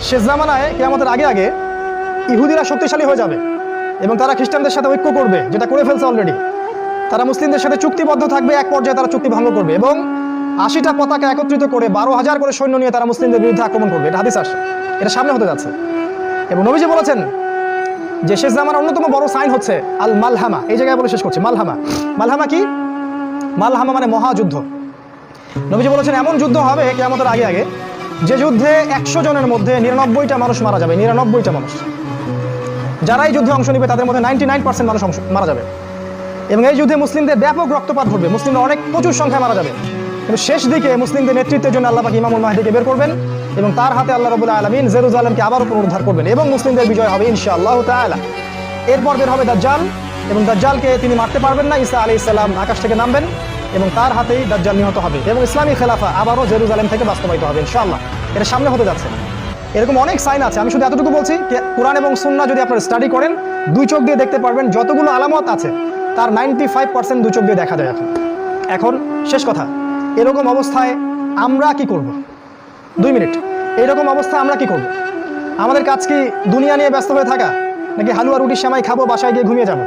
শেষ জামানায় কিয়ামতের আগে আগে ইহুদিরা শক্তিশালী হয়ে যাবে এবং তারা খ্রিস্টানদের সাথে ঐক্য করবে, যেটা করে ফেলছে অলরেডি। তারা মুসলিমদের সাথে চুক্তিবদ্ধ থাকবে, এক পর্যায়ে তারা চুক্তি ভঙ্গ করবে এবং 80টা পতাকা একত্রিত করে 12,000 করে সৈন্য নিয়ে তারা মুসলিমদের বিরুদ্ধে আক্রমণ করবে। এটা হাদিস আসছে, এটা সামনে হতে যাচ্ছে। এবং নবীজি বলেছেন যে শেষ জামানার অন্যতম বড় সাইন হচ্ছে আল মালহামা। এই জায়গায় বলে শেষ করছি, মালহামা। মালহামা কি? মালহামা মানে মহাযুদ্ধ। নবীজি বলেছেন এমন যুদ্ধ হবে কিয়ামতের আগে আগে যে যুদ্ধে 100 জনের মধ্যে 99টা মানুষ মারা যাবে। 99টা মানুষ, যারা এই যুদ্ধে অংশ নেবে তাদের মধ্যে 99% মানুষ মারা যাবে। এবং এই যুদ্ধে মুসলিমদের ব্যাপক রক্তপাত ঘটবে, মুসলিমরা প্রচুর সংখ্যায় মারা যাবে। কিন্তু শেষ দিকে মুসলিমদের নেতৃত্বের জন্য আল্লাহ পাক ইমামুল মাহদিকে বের করবেন এবং তার হাতে আল্লাহ রাব্বুল আলামিন জেরুজালেমকে আবারও পুনরুদ্ধার করবেন এবং মুসলিমদের বিজয় হবে ইনশাআল্লাহ তাআলা। এরপর বের হবে দাজ্জাল এবং দাজ্জালকে তিনি মারতে পারবেন না। ঈসা আলাইহিস সালাম আকাশ থেকে নামবেন এবং তার হাতেই দাজ্জাল নিহত হবে এবং ইসলামী খেলাফা আবারও জেরুজালেম থেকে বাস্তবায়িত হবে ইনশাআল্লাহ। এটা সামনে হতে যাচ্ছে। এরকম অনেক সাইন আছে, আমি শুধু এতটুকু বলছি, কোরআন এবং সুন্নাহ যদি আপনারা স্টাডি করেন, দুই চোখ দিয়ে দেখতে পারবেন যতগুলো আলামত আছে তার 95% দুই চোখ দিয়ে দেখা যায়। এখন শেষ কথা, এরকম অবস্থায় আমরা কি করব? 2 মিনিট। এরকম অবস্থায় আমরা কি করব? আমাদের কাজ কি দুনিয়া নিয়ে ব্যস্ত হয়ে থাকা, নাকি হালুয়া রুটি সেমাই খাবো, বাসায় গিয়ে ঘুমিয়ে যাব,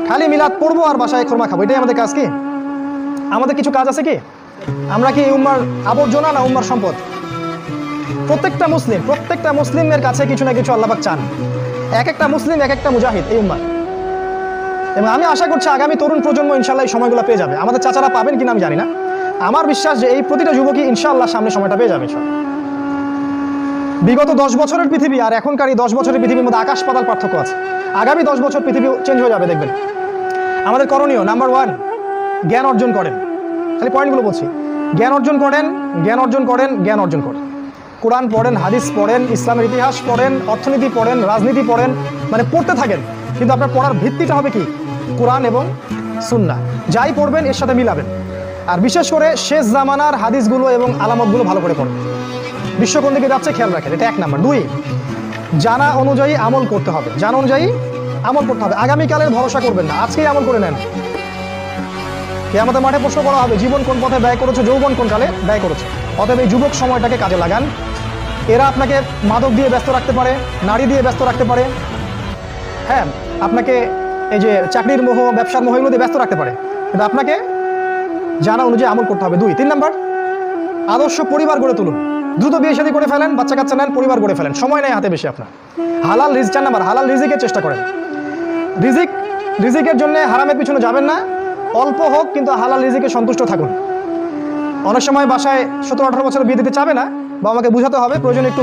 খালি মিলাদ পড়বো আর বাসায় খোরমা খাবো? এটাই আমাদের কাজ কি? আমাদের কিছু কাজ আছে কি? আমরা কি এই উম্মার আবর্জনা না উম্মার সম্পদ? প্রত্যেকটা মুসলিমের কাছে কিছু না কিছু আল্লাহ পাক চান। এক একটা মুসলিম এক একটা মুজাহিদ এই উম্মার। এবং আমি আশা করছি আগামী তরুণ প্রজন্ম ইনশাআল্লাহ এই সময়গুলো পেয়ে যাবে। আমাদের চাচারা পাবেন কিনা আমি জানি না, আমার বিশ্বাস যে এই প্রতিটা যুবকই ইনশাআল্লাহ সামনে সময়টা পেয়ে যাবে। বিগত 10 বছরের পৃথিবী আর এখনকার এই 10 বছরের পৃথিবীর মধ্যে আকাশ পাতাল পার্থক্য আছে। আগামী 10 বছর পৃথিবী চেঞ্জ হয়ে যাবে, দেখবেন। আমাদের করণীয় নাম্বার 1, জ্ঞান অর্জন করেন। খালি পয়েন্টগুলো বলছি। জ্ঞান অর্জন করেন, জ্ঞান অর্জন করেন, জ্ঞান অর্জন করেন। কোরআন পড়েন, হাদিস পড়েন, ইসলামের ইতিহাস পড়েন, অর্থনীতি পড়েন, রাজনীতি পড়েন, মানে পড়তে থাকেন। কিন্তু আপনার পড়ার ভিত্তিটা হবে কি? কোরআন এবং সুন্নাহ। যাই পড়বেন এর সাথে মিলাবেন। আর বিশেষ করে শেষ জামানার হাদিসগুলো এবং আলামতগুলো ভালো করে পড়বেন। বিশ্ব কোন দিকে যাচ্ছে খেয়াল রাখেন, এটা 1 নাম্বার। 2, জানা অনুযায়ী আমল করতে হবে। জানা অনুযায়ী আমল করতে হবে। আগামীকালের ভরসা করবেন না, আজকেই আমল করে নেন। কিয়ামতের মাঠে প্রশ্ন করা হবে, জীবন কোন পথে ব্যয় করেছো, যৌবন কোন কালে ব্যয় করেছো। অতএব এই যুবক সময়টাকে কাজে লাগান। এরা আপনাকে মাদক দিয়ে ব্যস্ত রাখতে পারে, নারী দিয়ে ব্যস্ত রাখতে পারে, হ্যাঁ, আপনাকে এই যে চাকরির মোহ, ব্যবসার মোহ, এগুলো দিয়ে ব্যস্ত রাখতে পারে। কিন্তু আপনাকে জানা অনুযায়ী আমল করতে হবে। 2, 3 নাম্বার, আদর্শ পরিবার গড়ে তুলুন। দ্রুত বিয়ে শাদী করে ফেলেন, বাচ্চা কাচ্চা নেন, পরিবার গড়ে ফেলেন, সময় নেই হাতে বেশি আপনার। হালাল রিজিক। 4 নাম্বার, হালাল রিজিকের চেষ্টা করেন। রিজিকের জন্য হারামের পিছনে যাবেন না। অল্প হোক কিন্তু হালাল রিজিকে সন্তুষ্ট থাকুন। অনেক সময় বাসায় 17-18 বছর বিয়ে দিতে চাবে না, বাবা মাকে বুঝাতে হবে, প্রয়োজন একটু